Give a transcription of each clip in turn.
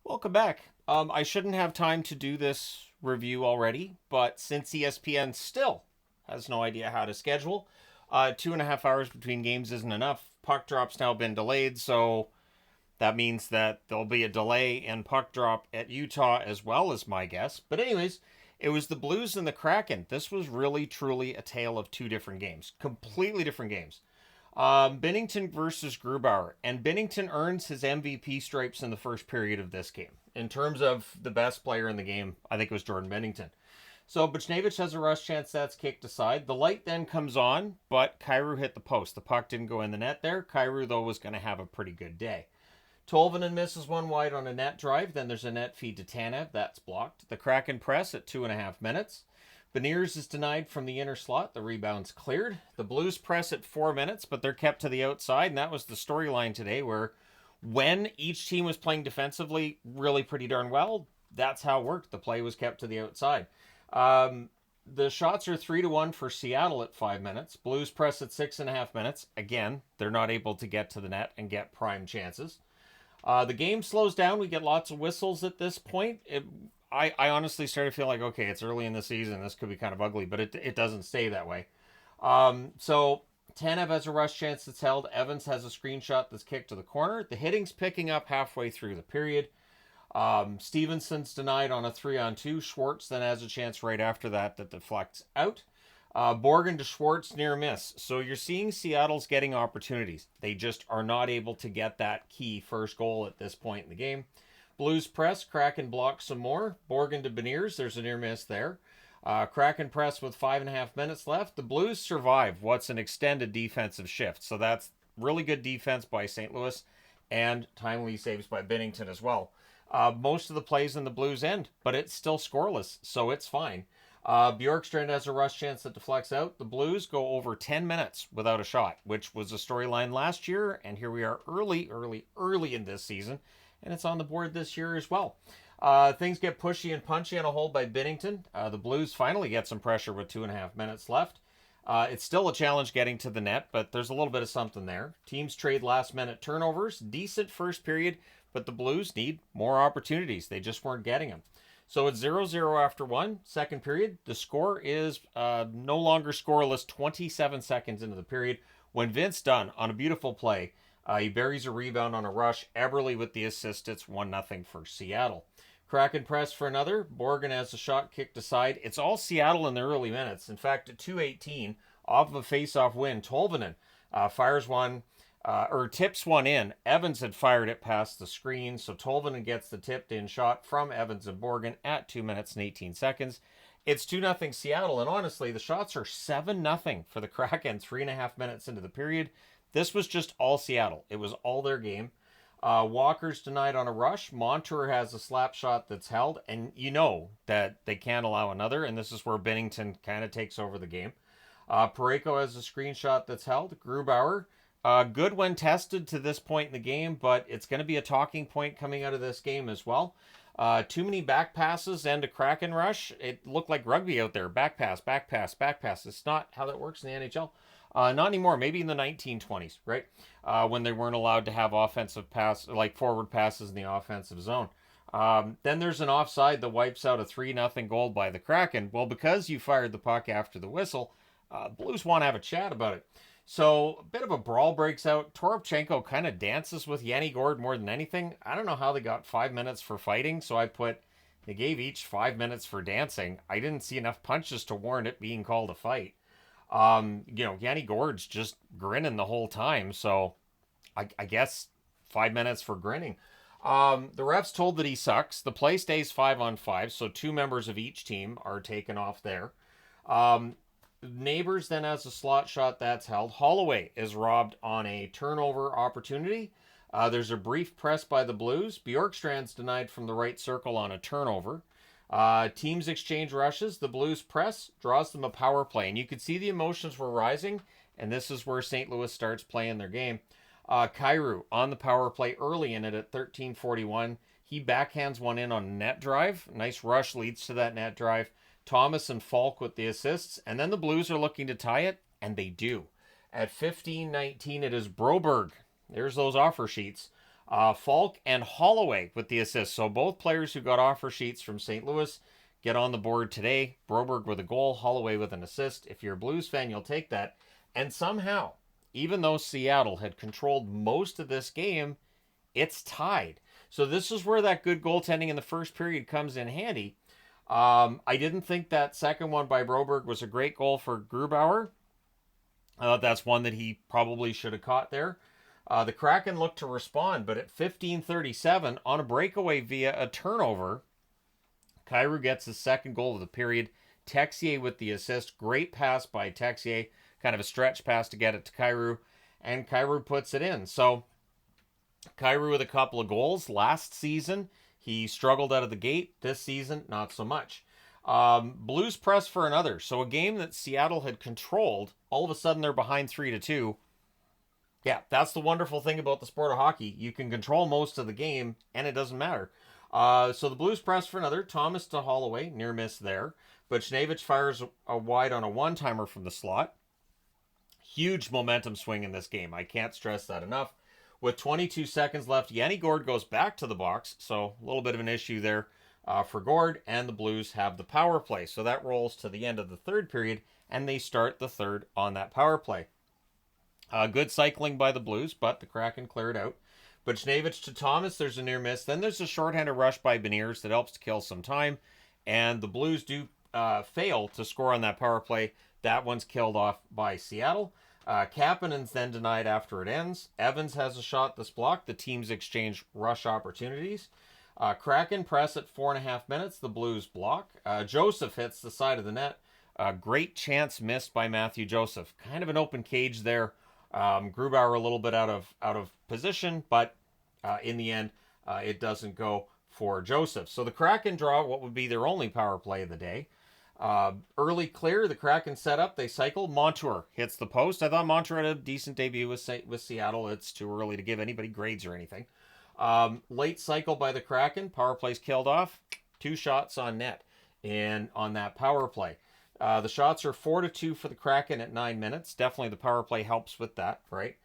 Welcome back. I shouldn't have time to do this review already, but since ESPN still has no idea how to schedule, 2.5 hours between games isn't enough. Puck drop's now been delayed, so that means that there'll be a delay in puck drop at Utah as well, as my guess. But anyways, it was the Blues and the Kraken. This was really truly a tale of two different games, completely different games. Binnington versus Grubauer, and Binnington earns his MVP stripes in the first period of this game. In terms of the best player in the game, I think it was Jordan Binnington. So Buchnevich has a rush chance that's kicked aside. The light then comes on, but Kyrou hit the post. The puck didn't go in the net there. Kyrou, though, was going to have a pretty good day. Tolvanen misses one wide on a net drive. Then there's a net feed to Tanev. That's blocked. The Kraken press at 2.5 minutes. Beniers is denied from the inner slot. The rebound's cleared. The Blues press at 4 minutes, but they're kept to the outside, and that was the storyline today, where when each team was playing defensively really pretty darn well, that's how it worked. The play was kept to the outside. The shots are 3-1 for Seattle at 5 minutes. Blues press at 6.5 minutes. Again, they're not able to get to the net and get prime chances. The game slows down. We get lots of whistles at this point. I honestly started to feel like, okay, it's early in the season. This could be kind of ugly, but it doesn't stay that way. So Tanev has a rush chance that's held. Evans has a screenshot that's kicked to the corner. The hitting's picking up halfway through the period. Stevenson's denied on a 3-on-2. Schwartz then has a chance right after that deflects out. Borgen to Schwartz near miss. So you're seeing Seattle's getting opportunities. They just are not able to get that key first goal at this point in the game. Blues press. Kraken blocks some more. Borgen to Beniers. There's a near miss there. Kraken press with 5.5 minutes left. The Blues survive what's an extended defensive shift. So that's really good defense by St. Louis and timely saves by Binnington as well. Most of the plays in the Blues end, but it's still scoreless, so it's fine. Bjorkstrand has a rush chance that deflects out. The Blues go over 10 minutes without a shot, which was a storyline last year, and here we are early in this season, and it's on the board this year as well. Things get pushy and punchy on a hold by Binnington. The Blues finally get some pressure with 2.5 minutes left. It's still a challenge getting to the net, but there's a little bit of something there. Teams trade last-minute turnovers. Decent first period, but the Blues need more opportunities. They just weren't getting them. So it's 0-0 after one. Second period, the score is no longer scoreless 27 seconds into the period when Vince Dunn, on a beautiful play, he buries a rebound on a rush. Eberle with the assist. It's 1-0 for Seattle. Kraken press for another. Borgen has a shot kicked aside. It's all Seattle in the early minutes. In fact, at 2:18, off of a face-off win, Tolvanen fires one, or tips one in. Evans had fired it past the screen, so Tolvanen gets the tipped-in shot from Evans and Borgen at 2 minutes and 18 seconds. It's 2-0 Seattle, and honestly, the shots are 7-0 for the Kraken 3.5 minutes into the period. This was just all Seattle. It was all their game. Walker's denied on a rush. Montour has a slap shot that's held, and you know that they can't allow another, and this is where Binnington kind of takes over the game. Parayko has a screenshot that's held. Grubauer, good when tested to this point in the game, but it's going to be a talking point coming out of this game as well. Too many back passes and a Kraken rush. It looked like rugby out there. Back pass, back pass, back pass. It's not how that works in the NHL. Not anymore. Maybe in the 1920s, right? When they weren't allowed to have offensive pass, like forward passes in the offensive zone. Then there's an offside that wipes out a 3-0 goal by the Kraken. Well, because you fired the puck after the whistle, Blues want to have a chat about it. So a bit of a brawl breaks out. Toropchenko kind of dances with Yanni Gourde more than anything. I don't know how they got 5 minutes for fighting, so they gave each 5 minutes for dancing. I didn't see enough punches to warrant it being called a fight. Yanni Gourde's just grinning the whole time, so I guess 5 minutes for grinning. The ref's told that he sucks. The play stays 5-on-5, so 2 members of each team are taken off there. Neighbors then has a slot shot that's held. Holloway is robbed on a turnover opportunity. There's a brief press by the Blues. Bjorkstrand's denied from the right circle on a turnover. Teams exchange rushes. The Blues press, draws them a power play. And you could see the emotions were rising, and this is where St. Louis starts playing their game. Kyrou on the power play early in it at 13:41. He backhands one in on a net drive. Nice rush leads to that net drive. Thomas and Falk with the assists. And then the Blues are looking to tie it, and they do. At 15:19, it is Broberg. There's those offer sheets. Falk and Holloway with the assists. So both players who got offer sheets from St. Louis get on the board today. Broberg with a goal, Holloway with an assist. If you're a Blues fan, you'll take that. And somehow, even though Seattle had controlled most of this game, it's tied. So this is where that good goaltending in the first period comes in handy. I didn't think that second one by Broberg was a great goal for Grubauer. That's one that he probably should have caught there. The Kraken looked to respond, but at 15:37, on a breakaway via a turnover, Kyrou gets his second goal of the period. Texier with the assist. Great pass by Texier. Kind of a stretch pass to get it to Kyrou. And Kyrou puts it in. So Kyrou with a couple of goals. Last season, he struggled out of the gate. This season, not so much. Blues press for another. So a game that Seattle had controlled, all of a sudden they're behind 3-2. Yeah, that's the wonderful thing about the sport of hockey. You can control most of the game, and it doesn't matter. So the Blues press for another. Thomas to Holloway, near miss there. But Buchnevich fires a wide on a one-timer from the slot. Huge momentum swing in this game. I can't stress that enough. With 22 seconds left, Yanni Gourde goes back to the box. So a little bit of an issue there for Gourde. And the Blues have the power play. So that rolls to the end of the third period. And they start the third on that power play. Good cycling by the Blues, but the Kraken cleared out. Buchnevich to Thomas, there's a near miss. Then there's a shorthanded rush by Beniers that helps to kill some time. And the Blues do fail to score on that power play. That one's killed off by Seattle. Kapanen's then denied after it ends. Evans has a shot that's blocked. The teams exchange rush opportunities. Kraken press at 4.5 minutes. The Blues block. Joseph hits the side of the net. Great chance missed by Matthew Joseph. Kind of an open cage there. Grubauer a little bit out of position, but in the end, it doesn't go for Joseph. So the Kraken draw what would be their only power play of the day. Early clear, the Kraken set up, they cycle. Montour hits the post. I thought Montour had a decent debut with Seattle. It's too early to give anybody grades or anything. Late cycle by the Kraken. Power play's killed off. 2 shots on net on that power play. The shots are 4-2 for the Kraken at 9 minutes. Definitely the power play helps with that, right?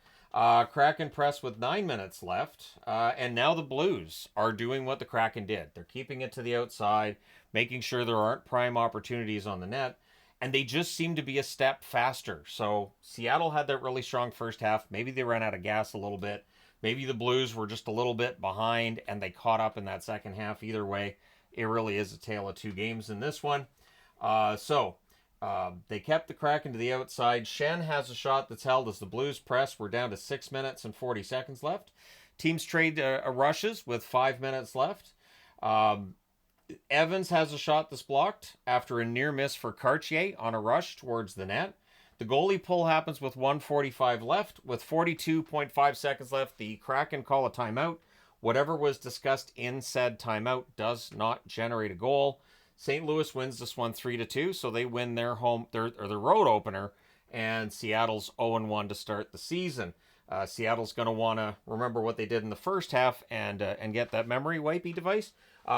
Kraken press with 9 minutes left. And now the Blues are doing what the Kraken did. They're keeping it to the outside, making sure there aren't prime opportunities on the net. And they just seem to be a step faster. So Seattle had that really strong first half. Maybe they ran out of gas a little bit. Maybe the Blues were just a little bit behind and they caught up in that second half. Either way, it really is a tale of 2 games in this one. They kept the Kraken to the outside. Shen has a shot that's held as the Blues press. We're down to 6 minutes and 40 seconds left. Teams trade rushes with 5 minutes left. Evans has a shot that's blocked after a near miss for Cartier on a rush towards the net. The goalie pull happens with 1:45 left. With 42.5 seconds left, the Kraken call a timeout. Whatever was discussed in said timeout does not generate a goal. St. Louis wins this one 3-2, so they win their road opener, and Seattle's 0-1 to start the season. Seattle's going to want to remember what they did in the first half and get that memory wipey device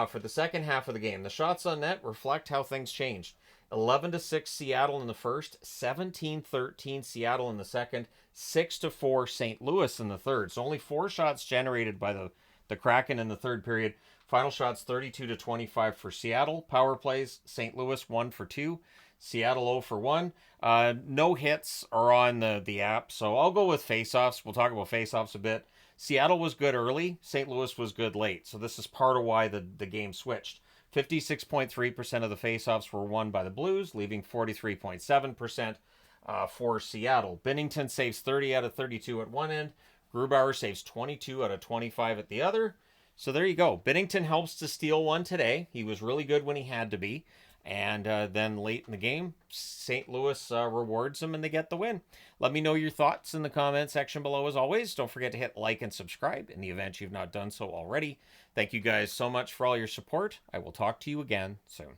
for the second half of the game. The shots on net reflect how things changed. 11-6 Seattle in the first, 17-13 Seattle in the second, 6-4 St. Louis in the third. So only 4 shots generated by the Kraken in the third period. Final shots 32-25 for Seattle. Power plays, St. Louis 1 for 2. Seattle 0 for 1. No hits are on the app, so I'll go with faceoffs. We'll talk about faceoffs a bit. Seattle was good early. St. Louis was good late. So this is part of why the game switched. 56.3% of the faceoffs were won by the Blues, leaving 43.7% for Seattle. Binnington saves 30 out of 32 at one end. Grubauer saves 22 out of 25 at the other. So there you go. Binnington helps to steal one today. He was really good when he had to be. And then late in the game, St. Louis rewards them and they get the win. Let me know your thoughts in the comment section below as always. Don't forget to hit like and subscribe in the event you've not done so already. Thank you guys so much for all your support. I will talk to you again soon.